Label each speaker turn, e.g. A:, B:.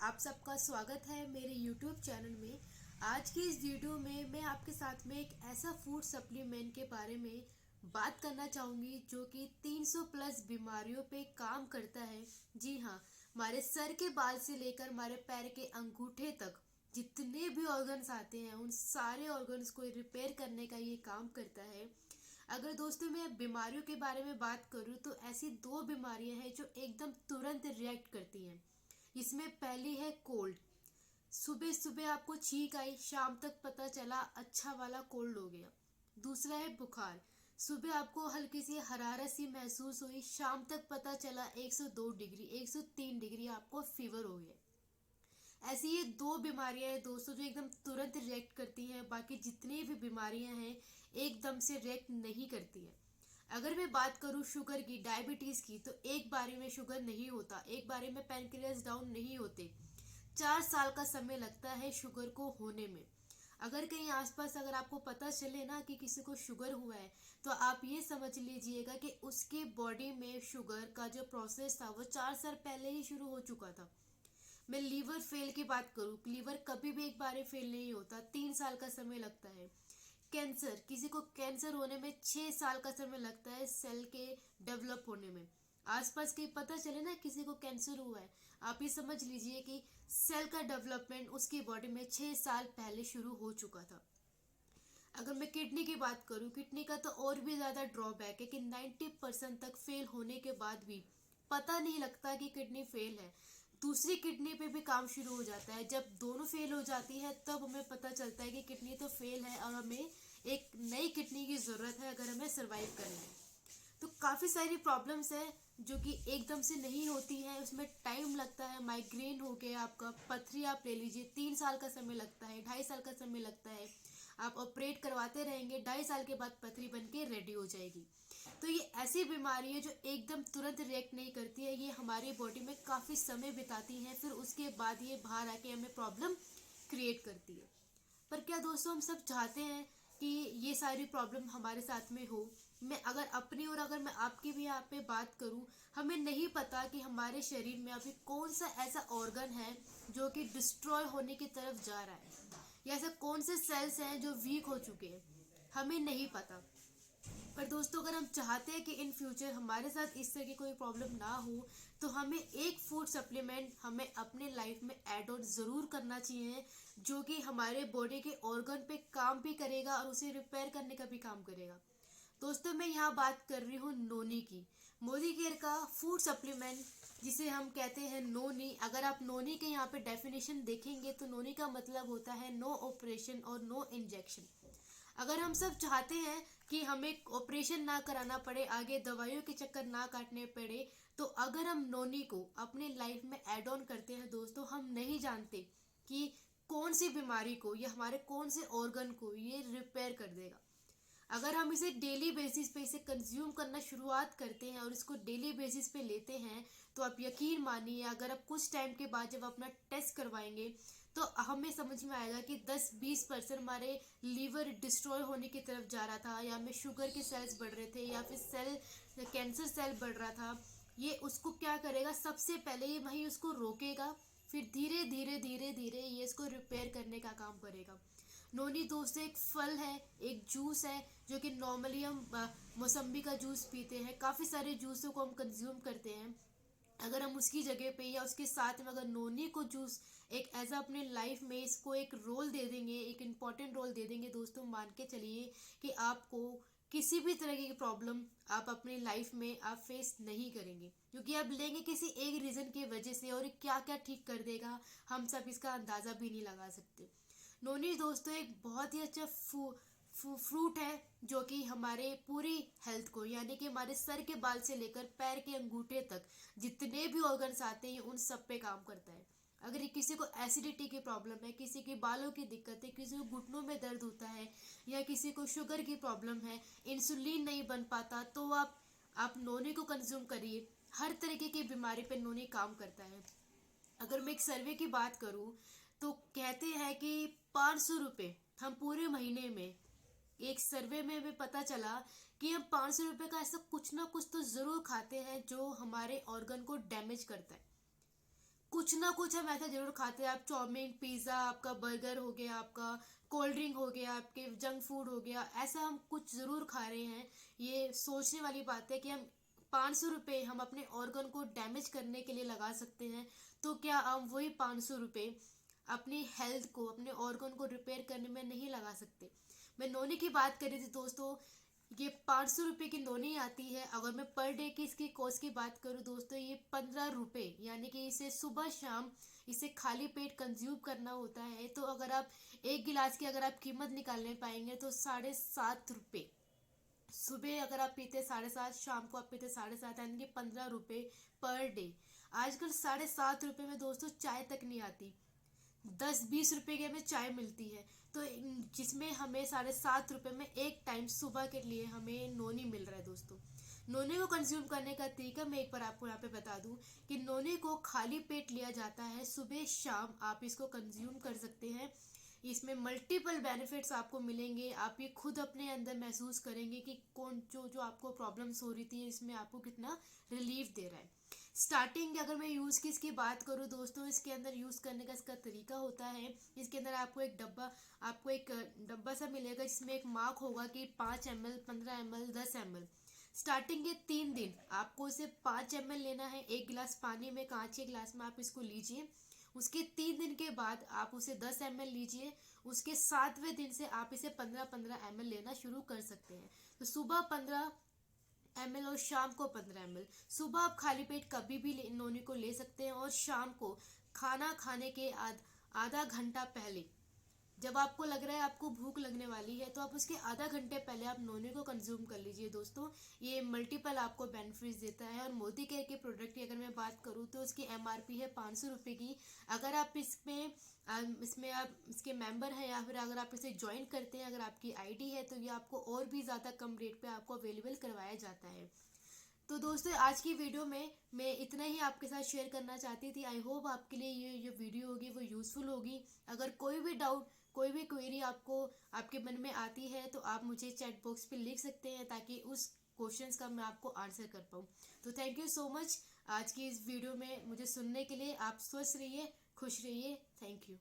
A: आप सबका स्वागत है मेरे YouTube चैनल में। आज की इस वीडियो में मैं आपके साथ में एक ऐसा फूड सप्लीमेंट के बारे में बात करना चाहूँगी जो कि 300 प्लस बीमारियों पे काम करता है। जी हाँ, हमारे सर के बाल से लेकर हमारे पैर के अंगूठे तक जितने भी ऑर्गन्स आते हैं उन सारे ऑर्गन्स को रिपेयर करने का ये काम करता है। अगर दोस्तों मैं बीमारियों के बारे में बात करूँ तो ऐसी दो बीमारियां हैं जो एकदम तुरंत रिएक्ट करती हैं। इसमें पहली है कोल्ड। सुबह सुबह आपको छींक आई, शाम तक पता चला अच्छा वाला कोल्ड हो गया। दूसरा है बुखार। सुबह आपको हल्की सी हरारत सी महसूस हुई, शाम तक पता चला 102 डिग्री 103 डिग्री आपको फीवर हो गया। ऐसी ये दो बीमारियां हैं दोस्तों जो एकदम तुरंत रिएक्ट करती हैं, बाकी जितनी भी बीमारियां हैं एकदम से रिएक्ट नहीं करती हैं। अगर मैं बात करूं शुगर की, डायबिटीज की, तो एक बारी में शुगर नहीं होता, एक बारी में पैनक्रियास डाउन नहीं होते। 4 साल का समय लगता है शुगर को होने में। अगर कहीं आसपास अगर आपको पता चले ना कि किसी को शुगर हुआ है तो आप ये समझ लीजिएगा कि उसके बॉडी में शुगर का जो प्रोसेस था वो 4 साल पहले ही शुरू हो चुका था। मैं लीवर फेल की बात करूं, लीवर कभी भी एक बार फेल नहीं होता, 3 साल का समय लगता है। कैंसर, किसी को कैंसर होने में 6 साल का समय लगता है सेल के डेवलप होने में। आसपास कहीं पता चले ना किसी को कैंसर हुआ है, आप ये समझ लीजिए कि सेल का डेवलपमेंट उसकी बॉडी में 6 साल पहले शुरू हो चुका था। अगर मैं किडनी की बात करूं, किडनी का तो और भी ज्यादा ड्रॉबैक है कि 90% तक फेल होने के बाद भी पता नहीं लगता कि किडनी फेल है। दूसरी किडनी पे भी काम शुरू हो जाता है। जब दोनों फेल हो जाती है तब हमें पता चलता है कि किडनी तो फेल है और हमें एक नई किडनी की जरूरत है अगर हमें सरवाइव करना है। तो काफी सारी प्रॉब्लम्स है जो कि एकदम से नहीं होती है, उसमें टाइम लगता है। माइग्रेन हो गया, आपका पथरी आप ले लीजिए, 3 साल का समय लगता है, 2.5 साल का समय लगता है। आप ऑपरेट करवाते रहेंगे, 2.5 साल के बाद पथरी बन के रेडी हो जाएगी। तो ये ऐसी बीमारी है जो एकदम तुरंत रिएक्ट नहीं करती है, ये हमारी बॉडी में काफी समय बिताती है, फिर उसके बाद ये बाहर आके हमें प्रॉब्लम क्रिएट करती है। पर क्या दोस्तों हम सब चाहते हैं कि ये सारी प्रॉब्लम हमारे साथ में हो? मैं अगर अपनी और अगर मैं आपकी भी यहाँ पे बात करूं, हमें नहीं पता कि हमारे शरीर में अभी कौन सा ऐसा ऑर्गन है जो कि डिस्ट्रॉय होने की तरफ जा रहा है, या ऐसे कौन से सेल्स हैं जो वीक हो चुके हैं, हमें नहीं पता। पर दोस्तों अगर हम चाहते हैं कि इन फ्यूचर हमारे साथ इस तरह की कोई प्रॉब्लम ना हो तो हमें एक फूड सप्लीमेंट हमें अपने लाइफ में ऐड ऑन जरूर करना चाहिए जो कि हमारे बॉडी के ऑर्गन पे काम भी करेगा और उसे रिपेयर करने का भी काम करेगा। दोस्तों मैं यहाँ बात कर रही हूँ नोनी की। मोदी केयर का फूड सप्लीमेंट जिसे हम कहते हैं नोनी। अगर आप नोनी के यहाँ पे डेफिनेशन देखेंगे तो नोनी का मतलब होता है नो ऑपरेशन और नो इंजेक्शन। अगर हम सब चाहते हैं कि हमें ऑपरेशन ना कराना पड़े, आगे दवाइयों के चक्कर ना काटने पड़े, तो अगर हम नोनी को अपने लाइफ में ऐड ऑन करते हैं दोस्तों, हम नहीं जानते कि कौन सी बीमारी को या हमारे कौन से ऑर्गन को ये रिपेयर कर देगा। अगर हम इसे डेली बेसिस पे इसे कंज्यूम करना शुरुआत करते हैं और इसको डेली बेसिस पे लेते हैं तो आप यकीन मानिए अगर आप कुछ टाइम के बाद जब अपना टेस्ट करवाएंगे तो हमें समझ में आएगा कि 10-20% हमारे लीवर डिस्ट्रॉय होने की तरफ जा रहा था, या हमें शुगर के सेल्स बढ़ रहे थे, या फिर सेल कैंसर सेल बढ़ रहा था। ये उसको क्या करेगा, सबसे पहले ये वही उसको रोकेगा, फिर धीरे धीरे धीरे धीरे ये इसको रिपेयर करने का काम करेगा। नोनी दोस्तों एक फल है, एक जूस है जो कि नॉर्मली हम मौसम्बी का जूस पीते हैं, काफ़ी सारे जूसों को हम कंज्यूम करते हैं। अगर हम उसकी जगह पे या उसके साथ में अगर नोनी को जूस एक ऐसा अपने लाइफ में इसको एक रोल दे देंगे, एक इम्पॉर्टेंट रोल दे देंगे दोस्तों, मान के चलिए कि आपको किसी भी तरह की प्रॉब्लम आप अपनी लाइफ में आप फेस नहीं करेंगे, क्योंकि आप लेंगे किसी एक रीज़न की वजह से, और क्या क्या ठीक कर देगा हम सब इसका अंदाज़ा भी नहीं लगा सकते। नोनी दोस्तों एक बहुत ही अच्छा फ्रूट है जो कि हमारे पूरी हेल्थ को, यानी कि हमारे सर के बाल से लेकर पैर के अंगूठे तक जितने भी ऑर्गन्स आते हैं उन सब पे काम करता है। अगर ये किसी को एसिडिटी की प्रॉब्लम है, किसी के बालों की दिक्कत है, किसी को घुटनों में दर्द होता है, या किसी को शुगर की प्रॉब्लम है, इंसुलिन नहीं बन पाता, तो आप नोनी को कंज्यूम करिए। हर तरीके की बीमारी पे नोनी काम करता है। अगर मैं एक सर्वे की बात करूं तो कहते हैं कि 500 रुपये हम पूरे महीने में, एक सर्वे में भी पता चला कि हम 500 रुपये का ऐसा कुछ ना कुछ तो जरूर खाते हैं जो हमारे ऑर्गन को डैमेज करता है। कुछ ना कुछ हम ऐसा जरूर खाते हैं। आप चाउमीन, पिज़्ज़ा, आपका बर्गर हो गया, आपका कोल्ड ड्रिंक हो गया, आपके जंक फूड हो गया, ऐसा हम कुछ ज़रूर खा रहे हैं। ये सोचने वाली बात है कि हम 500 रुपये हम अपने ऑर्गन को डैमेज करने के लिए लगा सकते हैं। तो क्या हम वही 500 रुपये अपनी हेल्थ को, अपने ऑर्गन को रिपेयर करने में नहीं लगा सकते? मैं नोनी की बात कर रही थी दोस्तों। ये 500 रुपये की नोनी आती है। अगर मैं पर डे की इसकी कॉस्ट की बात करूँ दोस्तों, ये 15 रुपये, यानी कि इसे सुबह शाम इसे खाली पेट कंज्यूम करना होता है। तो अगर आप एक गिलास की अगर आप कीमत निकालने पाएंगे तो 7.5 रुपये। सुबह अगर आप पीते 7.5, शाम को आप पीते 7.5, यानी कि 15 रुपये पर डे। आजकल 7.5 रुपये में दोस्तों चाय तक नहीं आती। 10-20 रुपए की हमें चाय मिलती है। तो जिसमें हमें 7.5 रुपये में एक टाइम सुबह के लिए हमें नोनी मिल रहा है दोस्तों। नोनी को कंज्यूम करने का तरीका मैं एक बार आपको यहाँ पे बता दूं कि नोनी को खाली पेट लिया जाता है। सुबह शाम आप इसको कंज्यूम कर सकते हैं। इसमें मल्टीपल बेनिफिट्स आपको मिलेंगे। आप ये खुद अपने अंदर महसूस करेंगे कि कौन जो जो आपको प्रॉब्लम्स हो रही थी इसमें आपको कितना रिलीफ दे रहा है। स्टार्टिंग अगर मैं यूज़ की इसकी बात करूँ दोस्तों, इसके अंदर यूज़ करने का इसका तरीका होता है। इसके अंदर आपको एक डब्बा सा मिलेगा जिसमें एक मार्क होगा कि 5 ml, 15 ml, 10 ml। स्टार्टिंग के 3 दिन आपको इसे 5 ml लेना है। एक गिलास पानी में, कांच के गिलास में आप इसको लीजिए। उसके 3 दिन के बाद आप उसे 10 ml लीजिए। उसके 7वें दिन से आप इसे 15-15 ml लेना शुरू कर सकते हैं। तो सुबह 15 ml और शाम को 15 ml। सुबह आप खाली पेट कभी भी नोनी को ले सकते हैं, और शाम को खाना खाने के आधा घंटा पहले, जब आपको लग रहा है आपको भूख लगने वाली है, तो आप उसके आधा घंटे पहले आप नोनी को कंज्यूम कर लीजिए दोस्तों। ये मल्टीपल आपको बेनिफिट्स देता है। और मोदी केयर के प्रोडक्ट की अगर मैं बात करूँ तो उसकी MRP है 500 रुपये की। अगर आप इसमें आप इसके मेंबर हैं, या फिर अगर आप इसे ज्वाइन करते हैं, अगर आपकी ID है, तो ये आपको और भी ज़्यादा कम रेट पे आपको अवेलेबल करवाया जाता है। तो दोस्तों आज की वीडियो में मैं इतना ही आपके साथ शेयर करना चाहती थी। आई होप आपके लिए ये जो वीडियो होगी वो यूज़फुल होगी। अगर कोई भी डाउट, कोई भी क्वेरी आपको आपके मन में आती है तो आप मुझे चैट बॉक्स पे लिख सकते हैं, ताकि उस क्वेश्चंस का मैं आपको आंसर कर पाऊँ। तो थैंक यू सो मच आज की इस वीडियो में मुझे सुनने के लिए। आप स्वस्थ रहिए, खुश रहिए। Thank you.